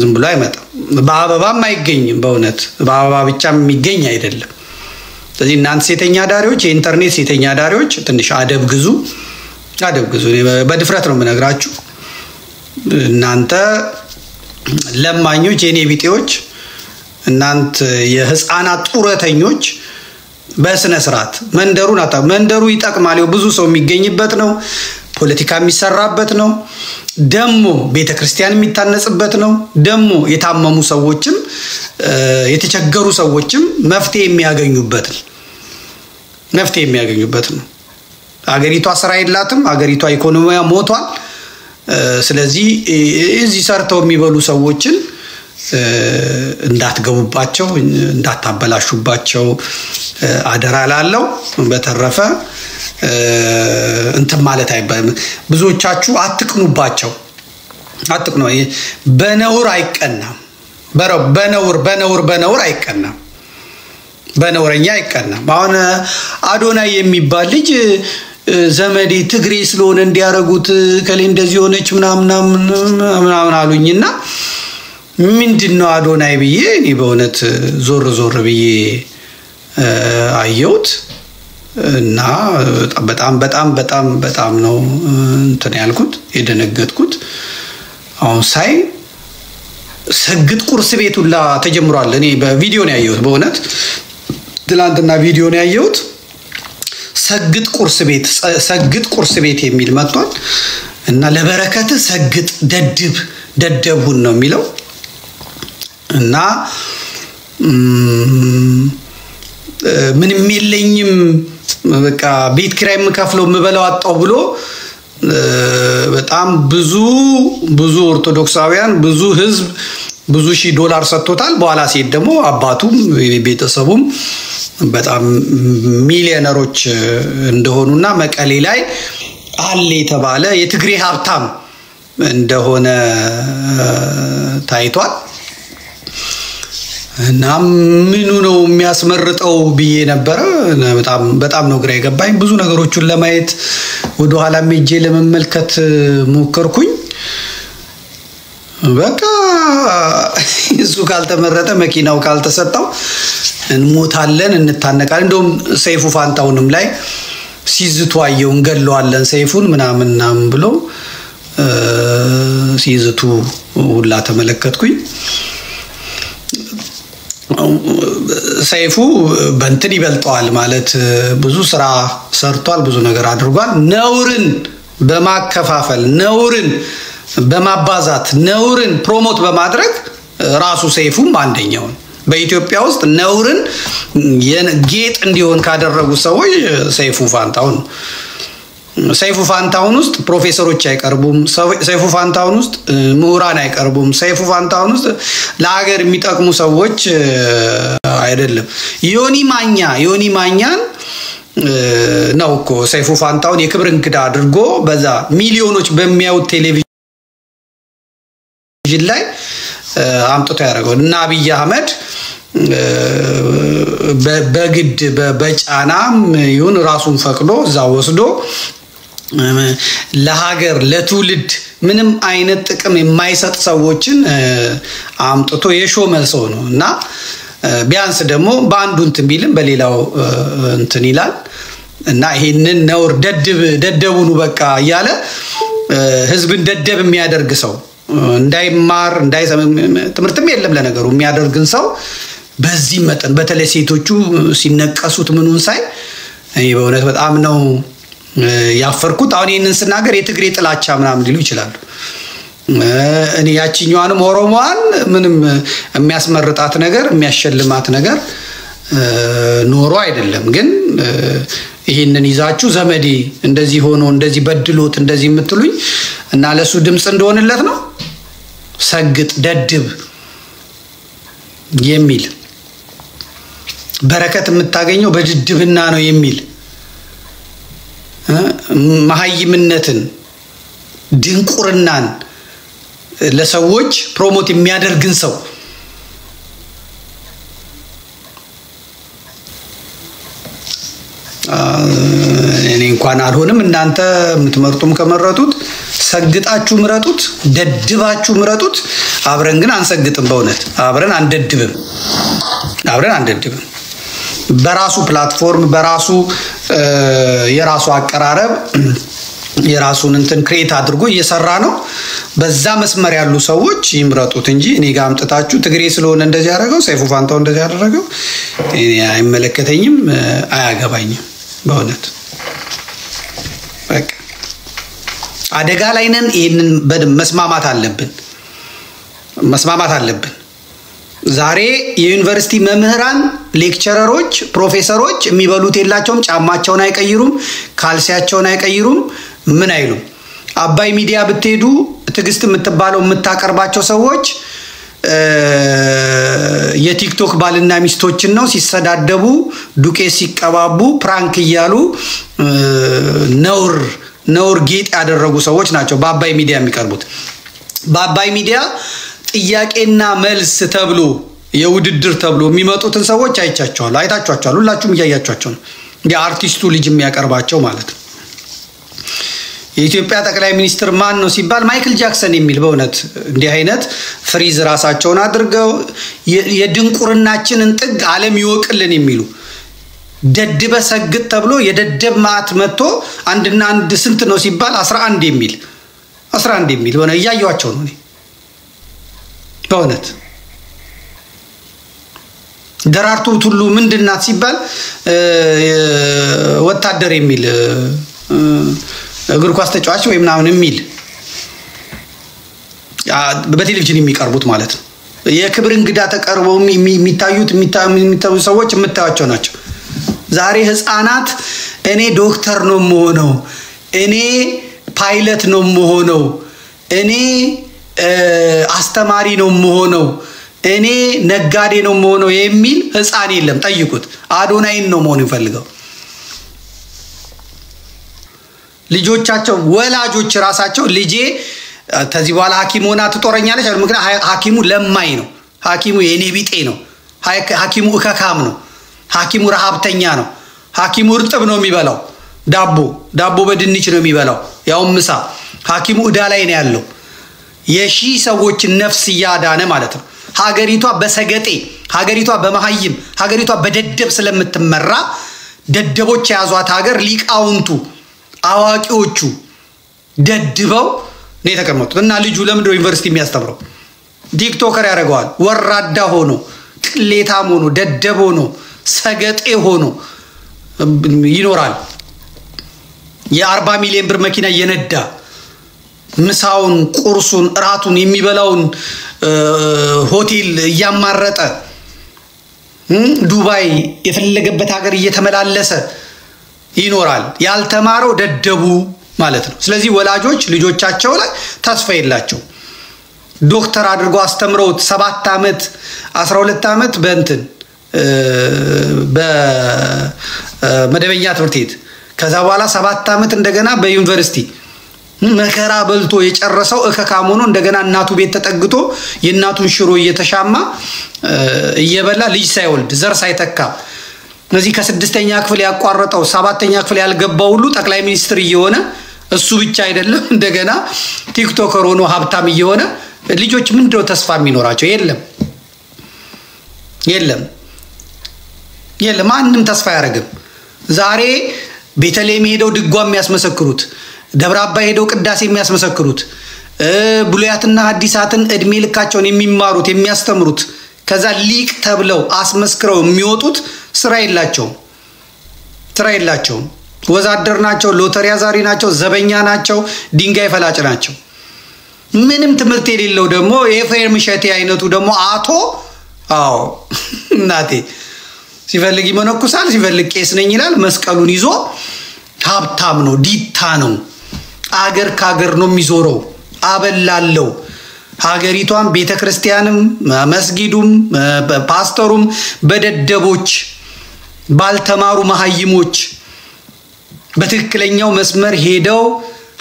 ዝም ብሎ አይመጣም በአበባም አይገኝም በእውነት በአበባ ብቻም የሚገኝ አይደለም ስለዚህ እናንተ ሴተኛ ዳሪዎች የኢንተርኔት ሴተኛ ዳሪዎች ትንሽ አደብ ግዙ በድፍረት ነው የምነግራችሁ እናንተ ለማኞች የኔ ቢጤዎች እናንተ የህፃናት ጡረተኞች በስነ ስርዓት መንደሩ ይጠቅማል ብዙ ሰው የሚገኝበት ነው ፖለቲካ የሚሰራበት ነው ደሞ ቤተክርስቲያን የሚታነጽበት ነው ደሞ የታመሙ ሰዎችም የተቸገሩ ሰዎችም መፍትሄ የሚያገኙበት ነው አገሪቷ ስራ የላትም አገሪቷ ኢኮኖሚያ ሞቷል ስለዚህ እዚህ ሰርተው የሚበሉ ሰዎችን እንዳትገቡባቸው እንዳታበላሹባቸው አደራ ላለው በተረፈ እንት ማለት አይባልም ብዙዎቻችሁ አትቅኑባቸው አትቅኑ በነውር አይቀናም በነውር አይቀናም በነውረኛ አይቀናም አሁን አዶናይ የሚባል ልጅ ዘመዴ ትግሬ ስለሆነ እንዲያረጉት ከሌ እንደዚህ ሆነች ምናምን አሉኝና ምንድነው አዶናይ ብዬ እኔ በእውነት ዞር ብዬ አየሁት እና በጣም ነው እንትን ያልኩት የደነገጥኩት አሁን ሳይ ሰግጥ ቁርስ ቤት ሁላ ተጀምሯል እኔ በቪዲዮ ነው ያየሁት በእውነት ትላንትና ቪዲዮ ነው ያየሁት ሰግጥ ቁርስ ቤት የሚል መጥቷል እና ለበረከት ሰግጥ ደደቡን ነው የሚለው እና ምንም የለኝም በቃ ቤት ኪራይ የምከፍለው የምበላው አጣው ብሎ በጣም ብዙ ኦርቶዶክሳውያን ብዙ ህዝብ ብዙ ሺህ ዶላር ሰጥቶታል በኋላ ሲሄድ ደግሞ አባቱም ቤተሰቡም በጣም ሚሊዮነሮች እንደሆኑና መቀሌ ላይ አለ የተባለ የትግሬ ሀብታም እንደሆነ ታይቷል እና ምኑ ነው የሚያስመርጠው ብዬ ነበር በጣም ነው ግራ የገባኝ ብዙ ነገሮችን ለማየት ወደ ኋላ ሜጄ ለመመልከት ሞከርኩኝ በቃ እሱ ካልተመረጠ መኪናው ካልተሰጣው እንሞታለን እንታነቃለን እንደውም ሰይፉ ፋንታውንም ላይ ሲዝቱ አየው እንገለዋለን ሰይፉን ምናምን ብሎ ሲዝቱ ሁላ ተመለከትኩኝ ሰይፉ በእንትን ይበልጣል ማለት ብዙ ስራ ሰርቷል ብዙ ነገር አድርጓል ነውርን በማከፋፈል ነውርን በማባዛት ነውርን ፕሮሞት በማድረግ ራሱ ሰይፉም አንደኛው በኢትዮጵያ ውስጥ ነውርን ጌጥ እንዲሆን ካደረጉ ሰዎች ሰይፉ ፋንታውን ውስጥ ፕሮፌሰሮች አይቀርቡም ሰይፉ ፋንታውን ውስጥ ምሁራን አይቀርቡም ሰይፉ ፋንታውን ውስጥ ለሀገር የሚጠቅሙ ሰዎች አይደለም ዮኒ ማኛን ነው እኮ ሰይፉ ፋንታውን የክብር እንግዳ አድርጎ በዛ ሚሊዮኖች በሚያዩት ቴሌቪዥን ላይ አምጥቶ ያደረገው እና አብይ አህመድ በግድ በጫናም ይሁን ራሱን ፈቅዶ እዛ ወስዶ ለሀገር ለትውልድ ምንም አይነት ጥቅም የማይሰጥ ሰዎችን አምጥቶ የሾመ ሰው ነውና ቢያንስ ደግሞ በአንዱ እንትን ቢልም በሌላው እንትን ይላል እና ይሄንን ነውር ደደቡኑ በቃ እያለ ህዝብን ደደብ የሚያደርግ ሰው እንዳይማር ትምህርትም የለም ለነገሩ የሚያደርግን ሰው በዚህ መጠን በተለይ ሴቶቹ ሲነቀሱት ምኑን ሳይ በእውነት በጣም ነው ያፈርኩት አሁን ይሄንን ስናገር የትግሬ ጥላቻ ምናምን ሊሉ ይችላሉ እኔ ያቺኛዋንም ኦሮሞዋን ምንም የሚያስመርጣት ነገር የሚያሸልማት ነገር ኖሮ አይደለም ግን ይሄንን ይዛችሁ ዘመዴ እንደዚህ ሆኖ እንደዚህ በድሎት እንደዚህ የምትሉኝ እና ለሱ ድምጽ እንደሆነለት ነው ሰግጥ ደድብ የሚል በረከት የምታገኘው በድድብና ነው የሚል መሃይምነትን ድንቁርናን ለሰዎች ፕሮሞት የሚያደርግን ሰው እኔ እንኳን አልሆንም እናንተ የምትመርጡም ከመረጡት ሰግጣችሁ ምረጡት ደድባችሁ ምረጡት አብረን ግን አንሰግጥም በእውነት አብረን አንደድብም በራሱ ፕላትፎርም በራሱ የራሱ አቀራረብ የራሱን እንትን ክሬት አድርጎ እየሰራ ነው በዛ መስመር ያሉ ሰዎች ይምረጡት እንጂ እኔ ጋር አምጥታችሁ ትግሬ ስለሆነ እንደዚህ ያደረገው ሰይፉ ፋንታው እንደዚህ ያደረገው አይመለከተኝም አያገባኝም በእውነት በቃ አደጋ ላይ ነን ይሄንን መስማማት አለብን ዛሬ የዩኒቨርሲቲ መምህራን ሌክቸረሮች ፕሮፌሰሮች የሚበሉት የላቸውም ጫማቸውን አይቀይሩም ካልሲያቸውን አይቀይሩም ምን አይሉም አባይ ሚዲያ ብትሄዱ ትግስት የምትባለው የምታቀርባቸው ሰዎች የቲክቶክ ባልና ሚስቶችን ነው ሲሰዳደቡ ዱቄት ሲቀባቡ ፕራንክ እያሉ ነውር ጌጥ ያደረጉ ሰዎች ናቸው በአባይ ሚዲያ የሚቀርቡት በአባይ ሚዲያ ጥያቄና መልስ ተብሎ የውድድር ተብሎ የሚመጡትን ሰዎች አይታችኋቸዋል ሁላችሁም ያያችኋቸው ነው የአርቲስቱ ልጅ የሚያቀርባቸው ማለት ነው የኢትዮጵያ ጠቅላይ ሚኒስትር ማን ነው ሲባል ማይክል ጃክሰን የሚል በእውነት እንዲህ አይነት ፍሪዝ ራሳቸውን አድርገው የድንቁርናችንን ጥግ ዓለም ይወቅልን የሚሉ ደድበ ሰግጥ ተብሎ የደደብ ማት መጥቶ አንድና አንድ ስንት ነው ሲባል 11 የሚል በእውነት እያየኋቸው ነው በእውነት ደራርቱ ሁሉ ምንድናት ሲባል ወታደር የሚል እግር ኳስ ተጫዋች ወይ ምናምን የሚል በቴሌቪዥን የሚቀርቡት ማለት ነው የክብር እንግዳ ተቀርበው የሚታዩት ሰዎች የምታዩቸው ናቸው ዛሬ ህፃናት እኔ ዶክተር ነው የምሆነው እኔ ፓይለት ነው የምሆነው እኔ አስተማሪ ነው የምሆነው እኔ ነጋዴ ነው የምሆነው የሚል ህፃን የለም ጠይቁት አዶናይን ነው መሆን ይፈልጋው ልጆቻቸው ወላጆች ራሳቸው ልጄ ተዚህ በኋላ ሐኪም ሆና ትጦረኛለች ምክንያቱም ሐኪሙ ለማይ ነው ሐኪሙ የኔ ቢጤ ነው ሐኪሙ እከካም ነው ሐኪሙ ረሃብተኛ ነው ሐኪሙ እርጥብ ነው የሚበላው ዳቦ በድንች ነው የሚበላው ያው ምሳ ሐኪሙ እዳ ላይ ነው ያለው የሺ ሰዎች ነፍስ ያዳነ ማለት ነው ሀገሪቷ በሰገጤ ሀገሪቷ በመሃይም ሀገሪቷ በደደብ ስለምትመራ ደደቦች ያዟት ሀገር ሊቃውንቱ አዋቂዎቹ ደድበው ነው የተቀመጡት እና ልጁ ለምንድነው ዩኒቨርሲቲ የሚያስተምረው ቲክቶከር ያደርገዋል ወራዳ ሆኖ ቅሌታም ሆኖ ደደብ ሆኖ ሰገጤ ሆኖ ይኖራል የ40 ሚሊዮን ብር መኪና እየነዳ ምሳውን ቁርሱን እራቱን የሚበላውን ሆቴል እያማረጠ ዱባይ የፈለገበት ሀገር እየተመላለሰ ይኖራል ያልተማረው ደደቡ ማለት ነው ስለዚህ ወላጆች ልጆቻቸው ላይ ተስፋ የላቸው ዶክተር አድርጎ አስተምረው 7 አመት 12 አመት በመደበኛ ትምህርት ቤት ከዛ በኋላ 7 አመት እንደገና በዩኒቨርሲቲ መከራ በልቶ የጨረሰው እከካም ሆኖ እንደገና እናቱ ቤት ተጠግቶ የእናቱን ሽሮ እየተሻማ እየበላ ልጅ ሳይወልድ ዘር ሳይተካ እነዚህ ከ6ኛ ክፍል ያቋረጠው 7ኛ ክፍል ያልገባው ሁሉ ጠቅላይ ሚኒስትር እየሆነ እሱ ብቻ አይደለም እንደገና ቲክቶከር ሆኖ ሀብታም እየሆነ ልጆች ምንድነው ተስፋ የሚኖራቸው? የለም ማንንም ተስፋ ያረግም። ዛሬ ቤተልሔም ሄደው ድጓ የሚያስመሰክሩት፣ ደብረ አባይ ሄደው ቅዳሴ የሚያስመሰክሩት፣ ብሉያትና ሐዲሳትን እድሜ ልካቸውን የሚማሩት የሚያስተምሩት ከዛ ሊቅ ተብለው አስመስክረው የሚወጡት ስራ የላቸውም። ወዛደር ናቸው፣ ሎተሪ አዛሪ ናቸው፣ ዘበኛ ናቸው፣ ድንጋይ ፈላጭ ናቸው። ምንም ትምህርት የሌለው ደግሞ ኤፍሬም እሸቴ አይነቱ ደግሞ እናቴ ሲፈልግ ይመነኩሳል፣ ሲፈልግ ቄስ ነኝ ይላል። መስቀሉን ይዞ ሀብታም ነው፣ ዲታ ነው። አገር ካገር ነው የሚዞረው፣ አበላለው። ሀገሪቷን ቤተክርስቲያንም መስጊዱም ፓስተሩም በደደቦች ባልተማሩ መሐይሞች በትክክለኛው መስመር ሄደው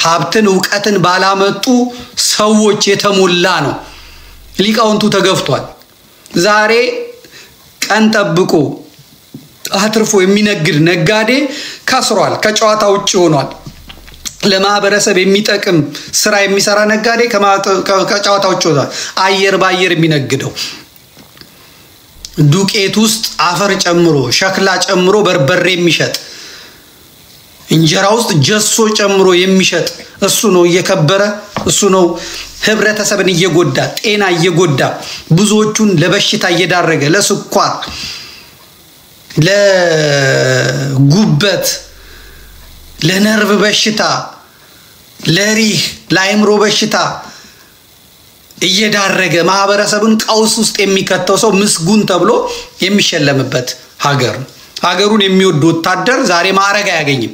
ሀብትን ዕውቀትን ባላመጡ ሰዎች የተሞላ ነው። ሊቃውንቱ ተገፍቷል። ዛሬ ቀን ጠብቆ አትርፎ የሚነግድ ነጋዴ ከስሯል፣ ከጨዋታ ውጪ ሆኗል። ለማህበረሰብ የሚጠቅም ስራ የሚሰራ ነጋዴ ከጨዋታ ውጪ ሆኗል። አየር ባየር የሚነግደው ዱቄት ውስጥ አፈር ጨምሮ ሸክላ ጨምሮ በርበሬ የሚሸጥ እንጀራ ውስጥ ጀሶ ጨምሮ የሚሸጥ እሱ ነው እየከበረ፣ እሱ ነው ህብረተሰብን እየጎዳ ጤና እየጎዳ ብዙዎቹን ለበሽታ እየዳረገ ለስኳር ለጉበት ለነርቭ በሽታ ለሪህ ለአይምሮ በሽታ እየዳረገ ማህበረሰቡን ቀውስ ውስጥ የሚከተው ሰው ምስጉን ተብሎ የሚሸለምበት ሀገሩን የሚወድ ወታደር ዛሬ ማዕረግ አያገኝም።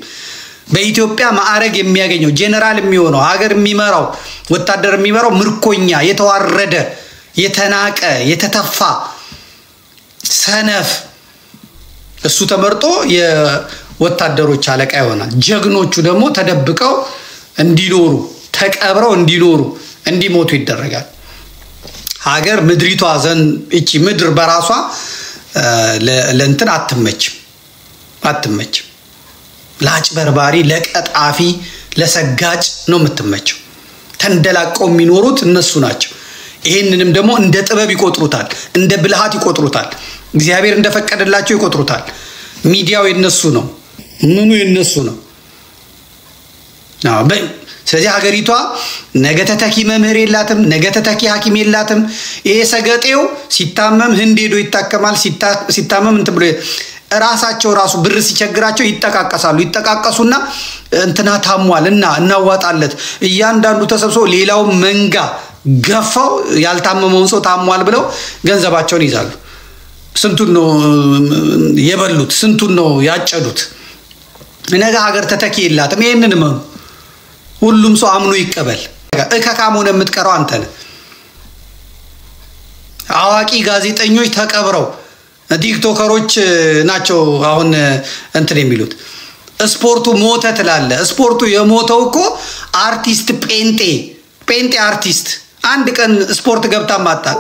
በኢትዮጵያ ማዕረግ የሚያገኘው ጄኔራል የሚሆነው ሀገር የሚመራው ወታደር የሚመራው ምርኮኛ የተዋረደ የተናቀ የተተፋ ሰነፍ እሱ ተመርጦ የወታደሮች አለቃ ይሆናል። ጀግኖቹ ደግሞ ተደብቀው እንዲኖሩ ተቀብረው እንዲኖሩ እንዲሞቱ ይደረጋል። ሀገር ምድሪቷ እቺ ምድር በራሷ ለእንትን አትመችም። ለአጭበርባሪ ለቀጣፊ ለሰጋጭ ነው የምትመቸው። ተንደላቀው የሚኖሩት እነሱ ናቸው። ይሄንንም ደግሞ እንደ ጥበብ ይቆጥሩታል፣ እንደ ብልሃት ይቆጥሩታል። እግዚአብሔር እንደፈቀደላቸው ይቆጥሩታል። ሚዲያው የነሱ ነው፣ ምኑ የነሱ ነው። ስለዚህ ሀገሪቷ ነገ ተተኪ መምህር የላትም፣ ነገ ተተኪ ሐኪም የላትም። ይሄ ሰገጤው ሲታመም ህንድ ሄዶ ይታከማል። ሲታመም እንትን ብሎ ራሳቸው ብር ሲቸግራቸው ይጠቃቀሱና እንትና ታሟል እና እናዋጣለት እያንዳንዱ ተሰብስቦ ሌላው መንጋ ገፋው ያልታመመውን ሰው ታሟል ብለው ገንዘባቸውን ይዛሉ። ስንቱን ነው የበሉት? ስንቱን ነው ያጨዱት? ነገ ሀገር ተተኪ የላትም። ይሄንን ሁሉም ሰው አምኖ ይቀበል። እከካም ሆነ የምትቀረው አንተ ነህ። አዋቂ ጋዜጠኞች ተቀብረው ቲክቶከሮች ናቸው አሁን እንትን የሚሉት። ስፖርቱ ሞተ ትላለ። ስፖርቱ የሞተው እኮ አርቲስት ጴንጤ አርቲስት አንድ ቀን ስፖርት ገብታ ማታቅ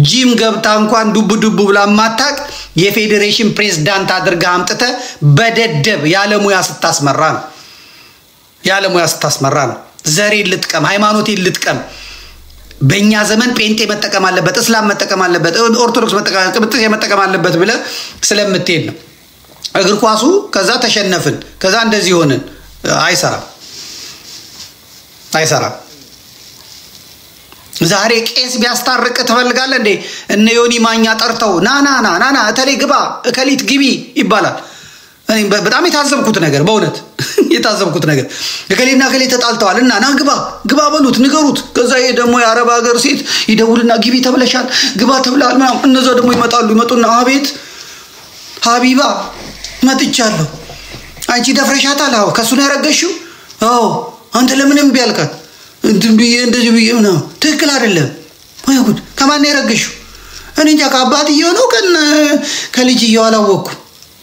ጂም ገብታ እንኳን ዱብ ብላ ማታቅ የፌዴሬሽን ፕሬዝዳንት አድርጋ አምጥተ በደደብ ያለሙያ ስታስመራ ነው። ዘሬ ልጥቀም ሃይማኖቴ ልጥቀም። በእኛ ዘመን ጴንጤ መጠቀም አለበት፣ እስላም መጠቀም አለበት፣ ኦርቶዶክስ መጠቀም አለበት ብለ ስለምትሄድ ነው። እግር ኳሱ ከዛ ተሸነፍን ከዛ እንደዚህ ሆነን አይሰራም። ዛሬ ቄስ ቢያስታርቅ ትፈልጋለህ እንዴ? እነ ዮኒ ማኛ ጠርተው ናና እተሌ ግባ እከሊት ግቢ ይባላል። እኔ በጣም የታዘብኩት ነገር በእውነት የታዘብኩት ነገር እከሌና እከሌ ተጣልተዋል እና ና ግባ በሉት ንገሩት። ከዛ ይሄ ደግሞ የአረብ ሀገር ሴት ይደውልና ግቢ ተብለሻል ግባ ተብላል ምናምን። እነዛ ደግሞ ይመጡና አቤት ሀቢባ መጥቻለሁ። አንቺ ደፍረሻታል? አዎ። ከሱ ነው ያረገሽው? አዎ። አንተ ለምን እምቢ አልካት? እንደዚህ ብዬ ነው። ትክክል አይደለም ወይ ጉድ። ከማን ነው ያረገሽው? እኔ እንጃ ከአባትየው ነው ከልጅየው አላወኩም።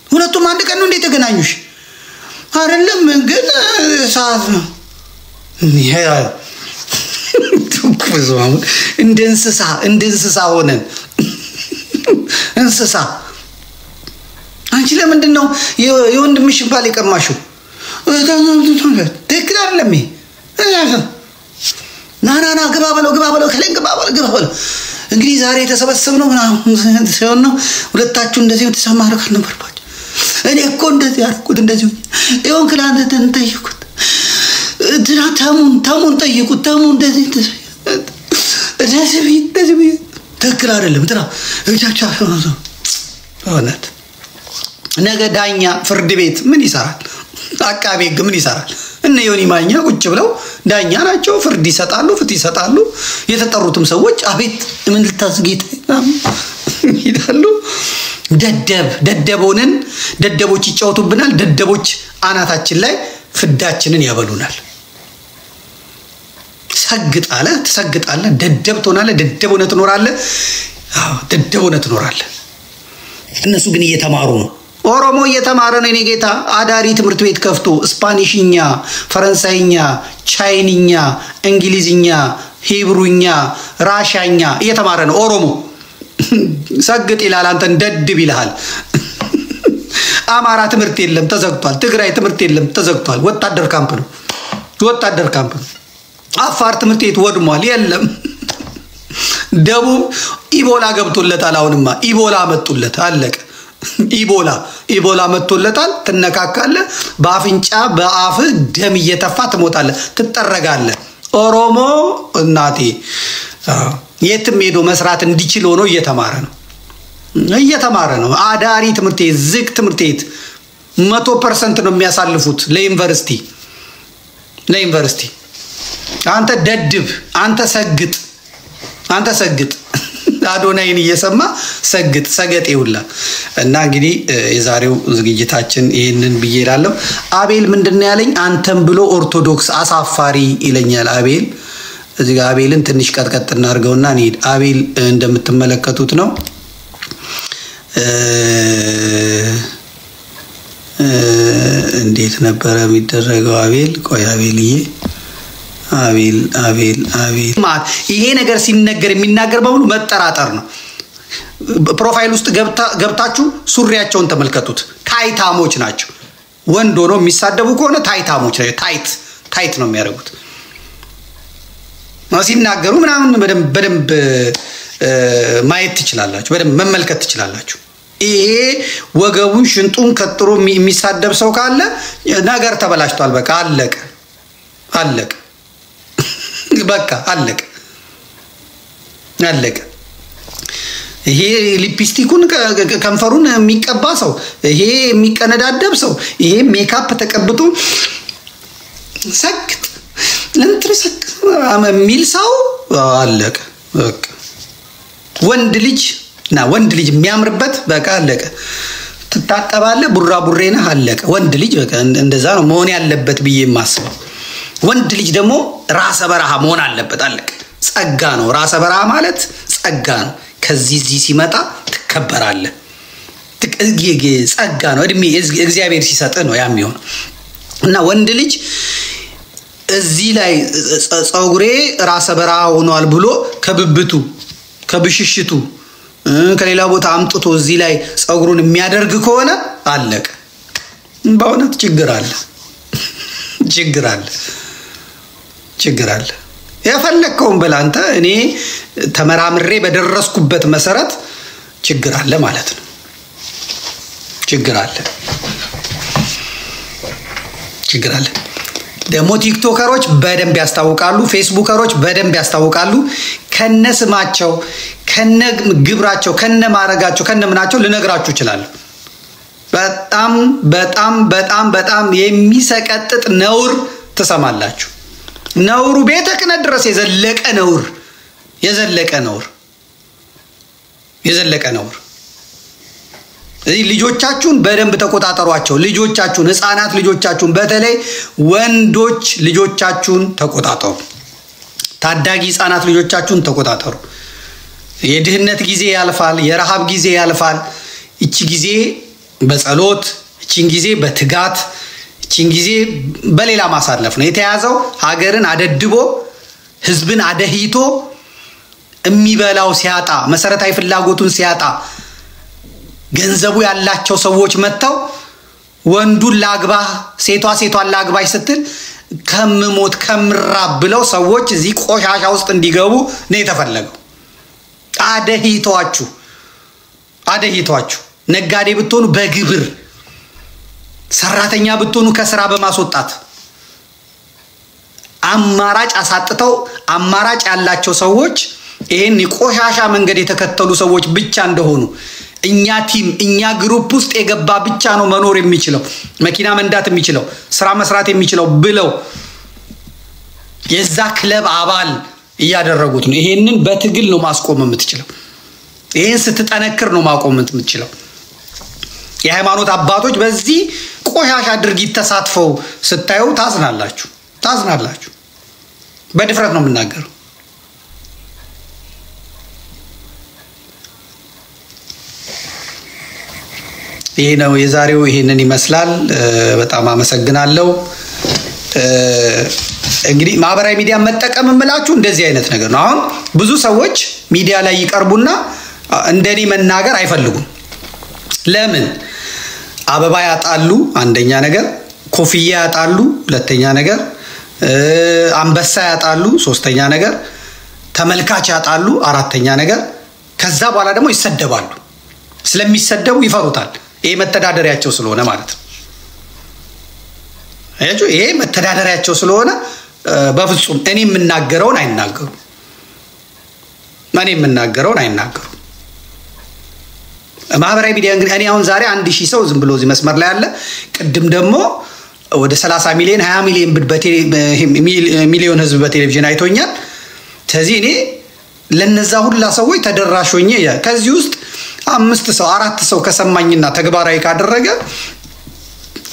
ሁለቱም አንድ ቀን ነው እንዴ ተገናኙሽ? አይደለም ግን ሰዓት ነው። ይሄ ትኩዝዋም እንደ እንስሳ ሆነን እንስሳ። አንቺ ለምንድን ነው የወንድምሽን ባል የቀማሽው? ትክክል አይደለም። ናናና ግባ በለው ከለን ግባ በለው እንግዲህ ዛሬ ተሰበሰብነው ምናምን ሲሆን ነው ሁለታችሁ እንደዚህ ተሰማርከ ነበርባችሁ እኔ እኮ እንደዚህ ያርኩት እንደዚህ ይሁን ክላንተ እንጠይቁት ተሙን ጠይቁት ተሙ እንደዚህ ትክክል አይደለም ትራ እጃቻው ሆነት ነገ ዳኛ ፍርድ ቤት ምን ይሰራል አቃቤ ሕግ ምን ይሰራል እነ ዮኒ ማኛ ቁጭ ብለው ዳኛ ናቸው ፍርድ ይሰጣሉ የተጠሩትም ሰዎች አቤት ምን ልታስጌት ይላሉ ደደቦንን ደደቦች ይጫወቱብናል ደደቦች አናታችን ላይ ፍዳችንን ያበሉናል ተሰግጣለ ደደብ ትሆናለህ ደደቦነ ትኖራለህ ደደቦነ ትኖራለህ እነሱ ግን እየተማሩ ነው ኦሮሞ እየተማረ ነው እኔ ጌታ አዳሪ ትምህርት ቤት ከፍቶ ስፓኒሽኛ ፈረንሳይኛ ቻይንኛ እንግሊዝኛ ሂብሩኛ ራሻኛ እየተማረ ነው ኦሮሞ ሰግጥ ይላል አንተን ደድብ ይልሃል አማራ ትምህርት የለም ተዘግቷል ትግራይ ትምህርት የለም ተዘግቷል ወታደር ካምፕ ነው አፋር ትምህርት ቤት ወድሟል የለም ደቡብ ኢቦላ ገብቶለታል አሁንማ ኢቦላ መጥቶለት አለቀ ኢቦላ መጥቶለታል ትነካካለ በአፍንጫ በአፍ ደም እየተፋ ትሞታለ ትጠረጋለ ኦሮሞ እናቴ የትም ሄዶ መስራት እንዲችል ሆኖ እየተማረ ነው አዳሪ ትምህርት ቤት ዝቅ ትምህርት ቤት 100% ነው የሚያሳልፉት ለዩኒቨርሲቲ አንተ ደድብ አንተ ሰግጥ አዶናይን እየሰማ ሰገጥ ይውላ እና እንግዲህ የዛሬው ዝግጅታችን ይሄንን ብዬራለሁ አቤል ምንድነው ያለኝ አንተም ብሎ ኦርቶዶክስ አሳፋሪ ይለኛል አቤል እዚህ ጋር አቤልን ትንሽ ቀጥቀጥ እናርገውና እንሂድ አቤል እንደምትመለከቱት ነው እንዴት ነበር የሚደረገው አቤል ቆይ አቤልዬ አቤል ይሄ ነገር ሲነገር የሚናገር በሙሉ መጠራጠር ነው ፕሮፋይል ውስጥ ገብታችሁ ሱሪያቸውን ተመልከቱት ታይታሞች ናቸው ወንዶ ነው የሚሳደቡ ከሆነ ታይታሞች ናቸው ታይት ነው የሚያደርጉት ሲናገሩ ምናምን በደንብ ማየት ትችላላችሁ በደንብ መመልከት ትችላላችሁ ይሄ ወገቡን ሽንጡን ከጥሮ የሚሳደብ ሰው ካለ ነገር ተበላሽቷል በቃ አለቀ በቃ አለቀ ይሄ ሊፕስቲኩን ከንፈሩን የሚቀባ ሰው ይሄ የሚቀነዳደብ ሰው ይሄ ሜካፕ ተቀብቶ ሰክት ለንትርሰክ ሚል ሰው አለቀ በቃ ወንድ ልጅ የሚያምርበት በቃ አለቀ ትታጠባለህ ቡራቡሬና አለቀ ወንድ ልጅ በቃ እንደዛ ነው መሆን ያለበት ብዬ ማስበው ወንድ ልጅ ደግሞ ራሰ በረሃ መሆን አለበት አለቀ ጸጋ ነው ራሰ በረሃ ማለት ጸጋ ነው ከዚህ ሲመጣ ትከበራለህ ጸጋ ነው እድሜ እግዚአብሔር ሲሰጥ ነው ያሚሆን እና ወንድ ልጅ እዚህ ላይ ጸጉሬ ራሰ በረሃ ሆኗል ብሎ ከብብቱ ከብሽሽቱ ከሌላ ቦታ አምጥቶ እዚህ ላይ ጸጉሩን የሚያደርግ ከሆነ አለቀ በእውነት ችግር አለ የፈለከውን በላንተ እኔ ተመራምሬ በደረስኩበት መሰረት ችግር አለ ማለት ነው ችግር አለ ደግሞ ቲክቶከሮች በደንብ ያስታውቃሉ ፌስቡከሮች በደንብ ያስታውቃሉ ከነስማቸው ከነግብራቸው ከነማረጋቸው ከነምናቸው ልነግራችሁ ይችላል በጣም የሚሰቀጥጥ ነውር ተሰማላችሁ ነውሩ ቤተ ክህነት ድረስ የዘለቀ ነውር ልጆቻችሁን በደንብ ተቆጣጣሯቸው ልጆቻችሁን ህፃናት ልጆቻችሁን በተለይ ወንዶች ልጆቻችሁን ተቆጣጣሩ ታዳጊ ህፃናት ልጆቻችሁን ተቆጣጣሩ የድህነት ጊዜ ያልፋል የረሃብ ጊዜ ያልፋል እቺ ጊዜ በጸሎት እቺን ጊዜ በትጋት እቺን ጊዜ በሌላ ማሳለፍ ነው የተያዘው ሀገርን አደድቦ ህዝብን አደህይቶ የሚበላው ሲያጣ መሰረታዊ ፍላጎቱን ሲያጣ ገንዘቡ ያላቸው ሰዎች መተው ወንዱን ላግባ ሴቷን ላግባይ ስትል ከምሞት ከምራብ ብለው ሰዎች እዚህ ቆሻሻ ውስጥ እንዲገቡ ነው የተፈለገው። አደሂቷችሁ ነጋዴ ብትሆኑ በግብር ሰራተኛ ብትሆኑ ከስራ በማስወጣት አማራጭ አሳጥተው አማራጭ ያላቸው ሰዎች ይሄን ቆሻሻ መንገድ የተከተሉ ሰዎች ብቻ እንደሆኑ እኛ ቲም እኛ ግሩፕ ውስጥ የገባ ብቻ ነው መኖር የሚችለው መኪና መንዳት የሚችለው ስራ መስራት የሚችለው ብለው የዛ ክለብ አባል ያደረጉት ነው። ይሄንን በትግል ነው ማስቆም የምትችለው። ይሄን ስትጠነክር ነው ማቆም የምትችለው። የሃይማኖት አባቶች በዚህ ቆሻሻ ድርጊት ተሳትፈው ስታዩ ታዝናላችሁ። በድፍረት ነው የምናገረው። ይሄ ነው የዛሬው። ይሄንን ይመስላል። በጣም አመሰግናለሁ። እንግዲህ ማህበራዊ ሚዲያ መጠቀም እምላችሁ እንደዚህ አይነት ነገር ነው። አሁን ብዙ ሰዎች ሚዲያ ላይ ይቀርቡና እንደኔ መናገር አይፈልጉም። ለምን? አበባ ያጣሉ አንደኛ ነገር፣ ኮፍያ ያጣሉ ሁለተኛ ነገር፣ አንበሳ ያጣሉ ሶስተኛ ነገር፣ ተመልካች ያጣሉ አራተኛ ነገር። ከዛ በኋላ ደግሞ ይሰደባሉ። ስለሚሰደቡ ይፈሩታል። ይሄ መተዳደሪያቸው ስለሆነ ማለት ነው። ይሄ መተዳደሪያቸው ስለሆነ በፍጹም እኔ የምናገረውን አይናገሩም። ማህበራዊ ሚዲያ እንግዲህ እኔ አሁን ዛሬ 1000 ሰው ዝም ብሎ እዚህ መስመር ላይ አለ። ቅድም ደግሞ ወደ 30 ሚሊዮን 20 ሚሊዮን ህዝብ በቴሌቪዥን አይቶኛል። ስለዚህ እኔ ለነዛ ሁላ ሰዎች ተደራሽ ሆኜ ከዚህ ውስጥ 5 ሰው 4 ሰው ከሰማኝና ተግባራዊ ካደረገ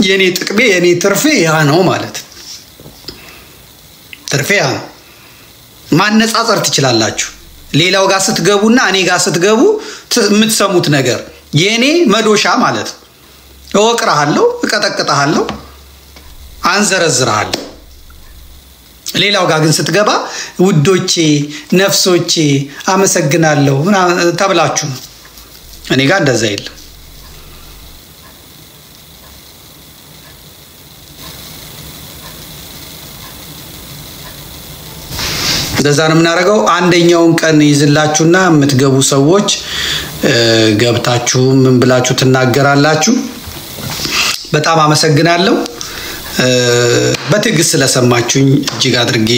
የኔ ጥቅሜ የኔ ትርፌ ያ ነው ማለት ነው። ትርፌ ያ ነው። ማነጻጸር ትችላላችሁ። ሌላው ጋር ስትገቡና እኔ ጋር ስትገቡ የምትሰሙት ነገር የኔ መዶሻ ማለት ነው። እወቅራለሁ፣ እቀጠቅጣለሁ፣ አንዘረዝራለሁ። ሌላው ጋር ግን ስትገባ ውዶቼ፣ ነፍሶቼ አመሰግናለሁ ተብላችሁ ነው። እኔ ጋር እንደዛ የለም። እንደዛ ነው የምናደርገው። አንደኛውን ቀን ይዝላችሁና የምትገቡ ሰዎች ገብታችሁ ምን ብላችሁ ትናገራላችሁ። በጣም አመሰግናለሁ። በትዕግስት ስለሰማችሁኝ እጅግ አድርጌ